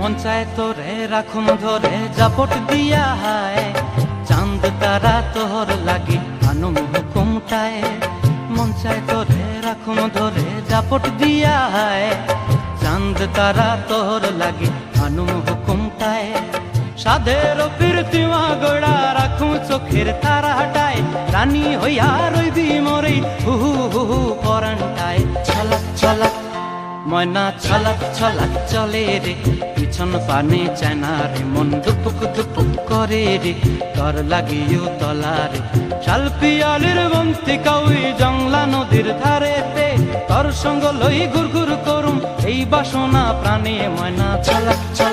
মন চায় তোরে রাখুন ধরে জাপট দিয়া হায়, চাঁদ তারা তোর লাগে আনুম হুকুমটায়। মন চায় তোরে রাখুন ধরে জাপট দিয়া হায়, চাঁদ তারা তোর লাগে আনুম হুকুমটায়। সাধের প্রীতিমা গোড়া রাখুন চোখের তারা হাটায়, রানী হইয়া রইবি মরে হু হু হু পরান্টায়। ছলাক ছলাক ময়না ছলাক ছলাক চলে রে, পিছন পানে চায় না রে, মন দুপুক দুপুক করে রে, তর লাগিও তলারে। শাল পিয়ালির বন্তি কাউই জংলা নদীর ধারেতে, তর সঙ্গ লই ঘুর ঘুর করুম এই বাসনা প্রাণে। ময়না ছলাক ছলাক